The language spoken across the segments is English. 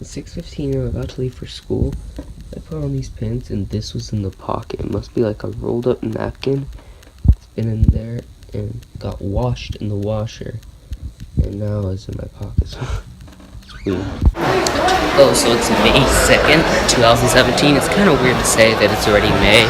It's 6:15 and I'm about to leave for school. I put on these pants and this was in the pocket. It must be like a rolled up napkin. It's been in there and got washed in the washer. And now it's in my pocket. So it's weird. Oh, so it's May 2nd, 2017. It's kind of weird to say that it's already May.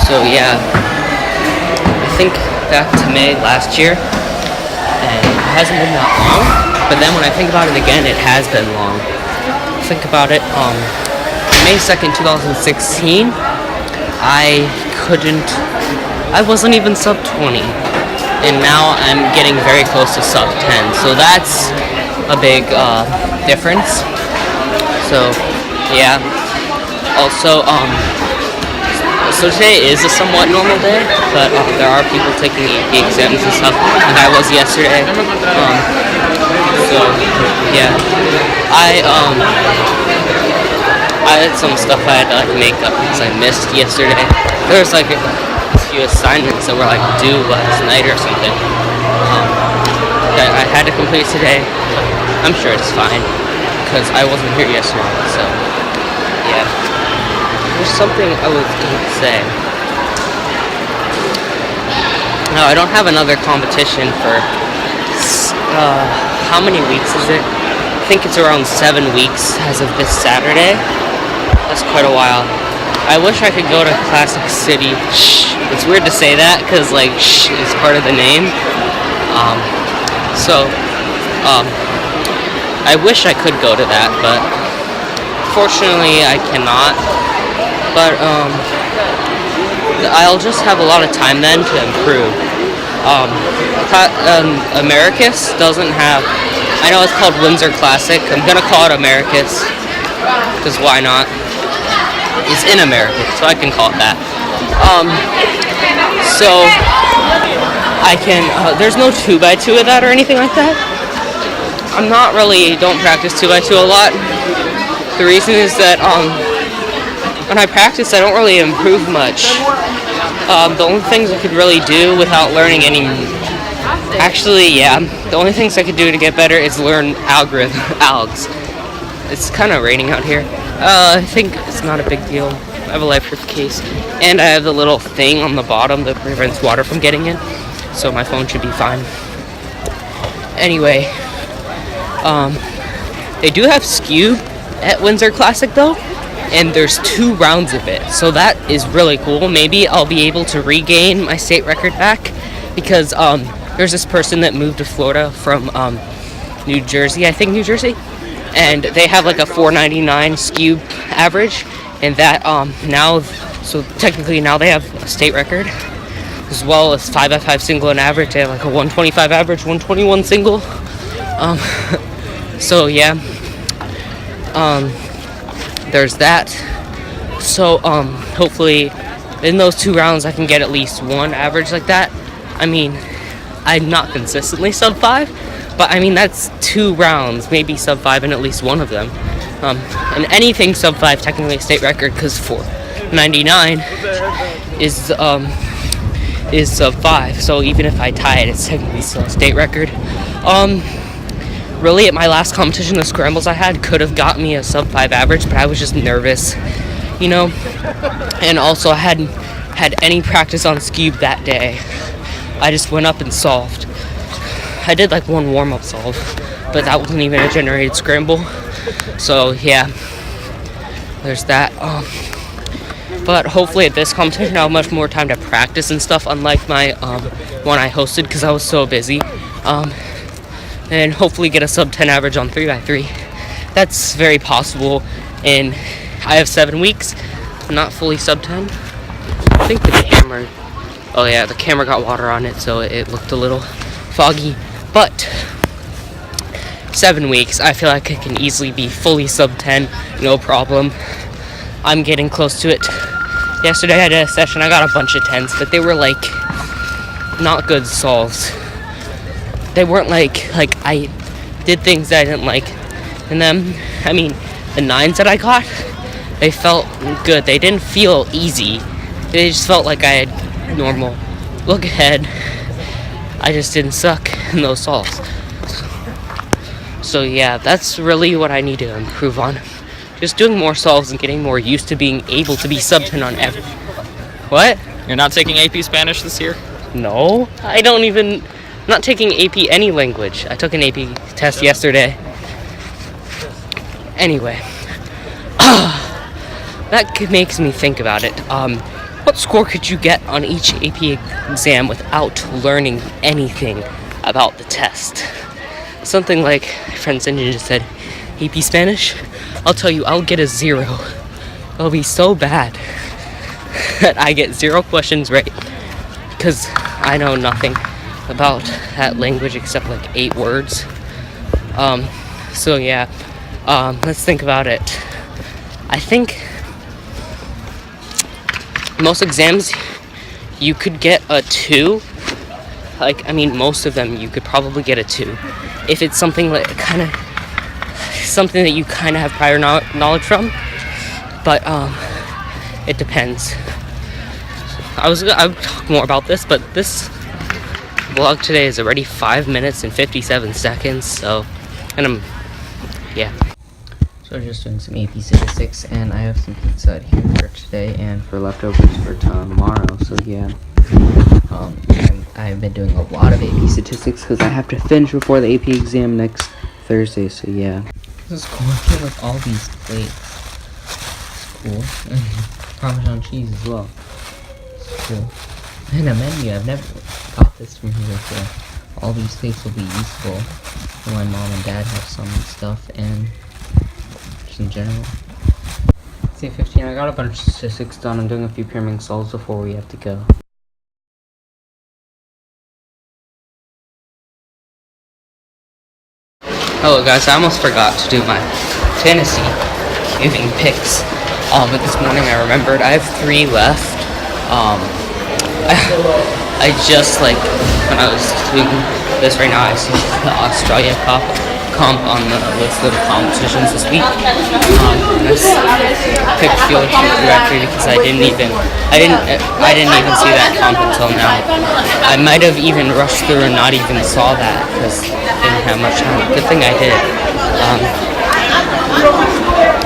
So yeah. I think back to May last year. And it hasn't been that long. But then when I think about it again, it has been long. Think about it, May 2nd, 2016, I wasn't even sub 20. And now I'm getting very close to sub 10. So that's a big difference. So, yeah. Also, so today is a somewhat normal day, but there are people taking the exams and stuff, like I was yesterday. So yeah, I had some stuff I had to like make up because I missed yesterday. There was like a few assignments that were like due last night or something. That I had to complete today. I'm sure it's fine because I wasn't here yesterday. So yeah. There's something I was going to say. No, I don't have another competition for, how many weeks is it? I think it's around 7 weeks as of this Saturday. That's quite a while. I wish I could go to Classic City. It's weird to say that because, like, is part of the name. I wish I could go to that, but fortunately I cannot. But I'll just have a lot of time then to improve. Americus doesn't have. I know it's called Windsor Classic. I'm gonna call it Americus because why not? It's in America, so I can call it that. So I can. There's no 2x2 of that or anything like that. Don't practice 2x2 a lot. The reason is that when I practice, I don't really improve much. The only things I could really do without learning any... Actually, yeah. The only things I could do to get better is learn algs. It's kind of raining out here. I think it's not a big deal. I have a life case. And I have the little thing on the bottom that prevents water from getting in. So my phone should be fine. Anyway. They do have skew at Windsor Classic, though. And there's 2 rounds of it, so that is really cool. Maybe I'll be able to regain my state record back because there's this person that moved to Florida from New Jersey, and they have like a 499 skew average, and that so technically now they have a state record as well as 5x5 single and average. They have like a 125 average, 121 single. So yeah. There's that. So, hopefully, in those 2 rounds, I can get at least 1 average like that. I mean, I'm not consistently sub 5, but I mean, that's 2 rounds, maybe sub 5 in at least one of them. And anything sub 5, technically a state record, because 499 is sub 5. So even if I tie it, it's technically still a state record. Really, at my last competition, the scrambles I had could have got me a sub 5 average, but I was just nervous, you know? And also, I hadn't had any practice on skew that day. I just went up and solved. I did like 1 warm-up solve, but that wasn't even a generated scramble. So, yeah. There's that. But hopefully at this competition, I'll have much more time to practice and stuff, unlike my one I hosted, because I was so busy. And hopefully get a sub 10 average on 3x3. That's very possible, and I have 7 weeks. I'm not fully sub 10. I think the camera... Oh yeah, the camera got water on it, so it looked a little foggy. But 7 weeks, I feel like I can easily be fully sub 10, no problem. I'm getting close to it. Yesterday I did a session, I got a bunch of 10s, but they were like not good solves. They weren't like I did things that I didn't like in them. I mean, the 9s that I got, they felt good. They didn't feel easy. They just felt like I had normal look ahead. I just didn't suck in those solves. So yeah, that's really what I need to improve on. Just doing more solves and getting more used to being able to be subbed in on every. What? You're not taking AP Spanish this year? No, I don't even. I'm not taking AP any language. I took an AP test yesterday. Anyway, that makes me think about it. What score could you get on each AP exam without learning anything about the test? Something like my friend Cindy just said, AP Spanish? I'll tell you, I'll get a 0. It'll be so bad that I get 0 questions right because I know nothing about that language except like 8 words. So yeah, let's think about it. I think most exams you could get a 2. Most of them you could probably get a 2 if it's something like something that you kind of have prior knowledge from. But it depends. I would talk more about this, but this vlog today is already 5 minutes and 57 seconds. So, yeah. So I'm just doing some AP statistics, and I have some pizza here for today and for leftovers for tomorrow. So yeah, I've been doing a lot of AP statistics because I have to finish before the AP exam next Thursday. So yeah, this is cool. I feel like all these plates. It's cool. Parmesan cheese as well. It's cool. And a menu. I've never got this from here before. All these plates will be useful when my mom and dad have some stuff and just in general. Say 15. I got a bunch of statistics done. I'm doing a few pyramid solves before we have to go. Hello guys, I almost forgot to do my fantasy giving picks. But this morning I remembered I have 3 left. I just when I was doing this right now, I see the Australia comp on the list of competitions this week. I picked field directory because I didn't even see that comp until now. I might have even rushed through and not even saw that because I didn't have much time. Good thing I did.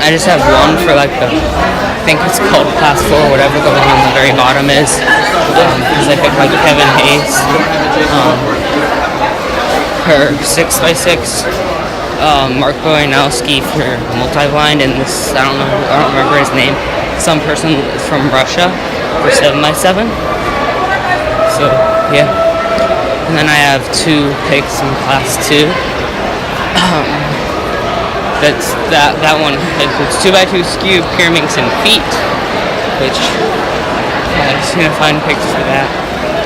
I just have one for I think it's called class 4 or whatever the one on the very bottom is, because I picked Kevin Hayes, her 6x6, Mark Boyanowski for multi-blind, and this, I don't remember his name, some person from Russia for 7x7, so yeah, and then I have 2 picks in class 2, that one includes 2x2 skew, pyraminx, and feet, which I just need to find picks for that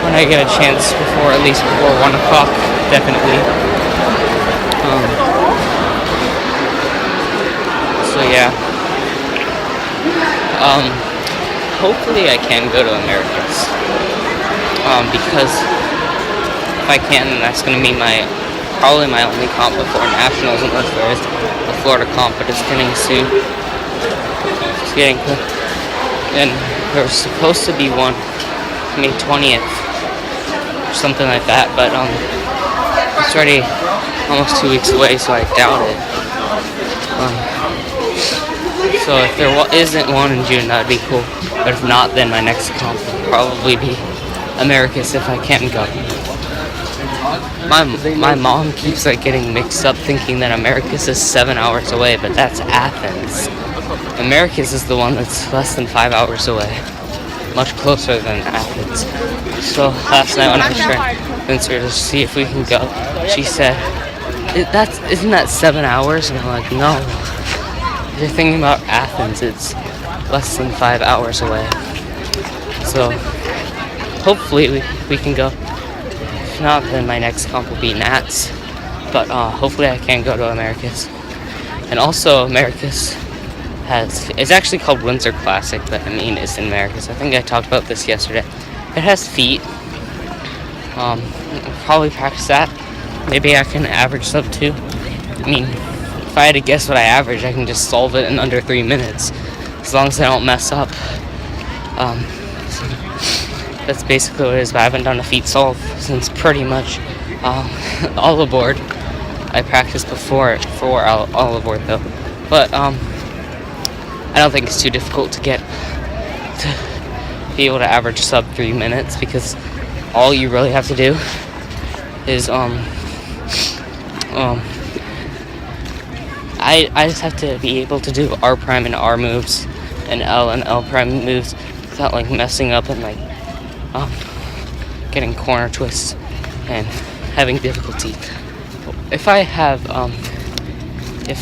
when I get a chance at least before 1 o'clock, definitely. So yeah. Hopefully I can go to Americas. Because if I can, then that's gonna be probably my only comp before nationals, unless there is a Florida comp, but it's getting soon. It's getting cool. And there's supposed to be one May 20th or something like that, but it's already almost 2 weeks away, so I doubt it. So if there isn't one in June, that'd be cool. But if not, then my next comp will probably be Americas if I can go. My mom keeps getting mixed up thinking that Americas is 7 hours away, but that's Athens. Americas is the one that's less than 5 hours away. Much closer than Athens. So last night when I was trying to convince her to see if we can go, she said, isn't that 7 hours? And I'm like, no. If you're thinking about Athens, it's less than 5 hours away. So hopefully we can go. If not, then my next comp will be Nats. But hopefully I can go to Americas. And also Americas it's actually called Windsor Classic, but it's in Americas. I think I talked about this yesterday. It has feet. I'll probably practice that. Maybe I can average sub 2. If I had to guess what I average, I can just solve it in under 3 minutes, as long as I don't mess up. That's basically what it is, but I haven't done a feet solve since pretty much all aboard. I practiced before for all aboard though. But I don't think it's too difficult to get to be able to average sub 3 minutes, because all you really have to do is I just have to be able to do R prime and R moves and L prime moves without like messing up and like getting corner twists and having difficulty. If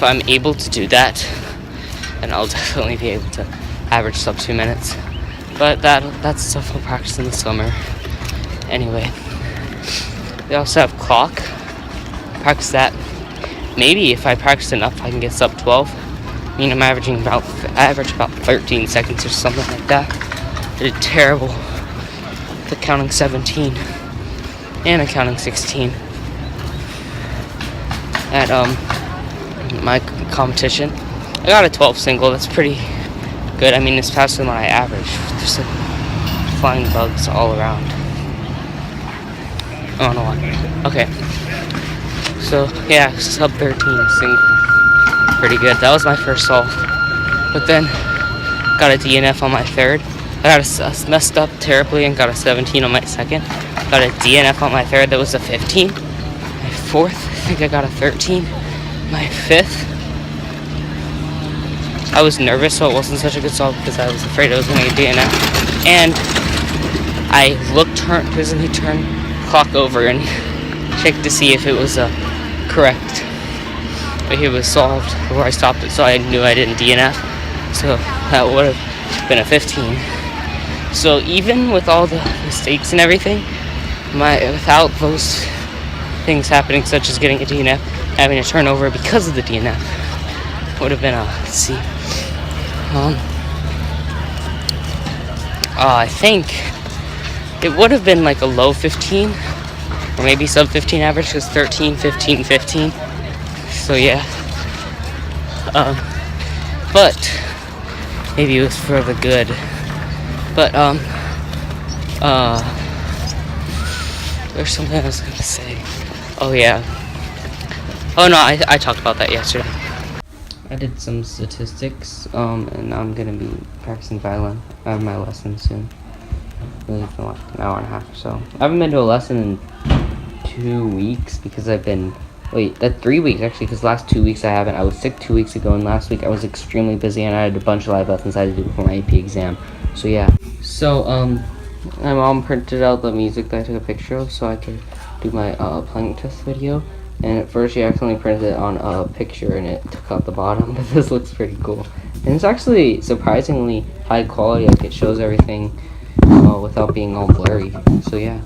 I'm able to do that, then I'll definitely be able to average sub 2 minutes. But that's stuff we'll practice in the summer. Anyway, we also have clock. Practice that. Maybe if I practice enough, I can get sub 12. I mean, I average about 13 seconds or something like that. I did terrible at counting 17 and at counting 16 at my competition. I got a 12 single. That's pretty good. I mean, it's faster than what I average. There's like flying bugs all around. Oh no! Okay. So yeah, sub 13 single. Pretty good. That was my first solve. But then got a DNF on my third. I messed up terribly and got a 17 on my second. Got a DNF on my third that was a 15. My fourth, I think I got a 13. My fifth, I was nervous, so it wasn't such a good solve because I was afraid I was going to get DNF. And I physically turned clock over and checked to see if it was correct. But it was solved before I stopped it, so I knew I didn't DNF. So that would have been a 15. So even with all the mistakes and everything, without those things happening, such as getting a DNF, having a turnover because of the DNF, would have been let's see. I think it would have been like a low 15, or maybe sub 15 average, because 13, 15, 15. So yeah. But maybe it was for the good. But there's something I was gonna say. Oh yeah. Oh no, I talked about that yesterday. I did some statistics, and I'm gonna be practicing violin. I have my lesson soon. Really for like an hour and a half or so. I haven't been to a lesson in 2 weeks because I've been. Wait, that's 3 weeks actually, because last 2 weeks I haven't. I was sick 2 weeks ago, and last week I was extremely busy, and I had a bunch of live lessons I had to do before my AP exam. So yeah. So my mom printed out the music that I took a picture of so I could do my playing test video. And at first she accidentally printed it on a picture and it took out the bottom, but this looks pretty cool. And it's actually surprisingly high quality. Like, it shows everything without being all blurry. So yeah.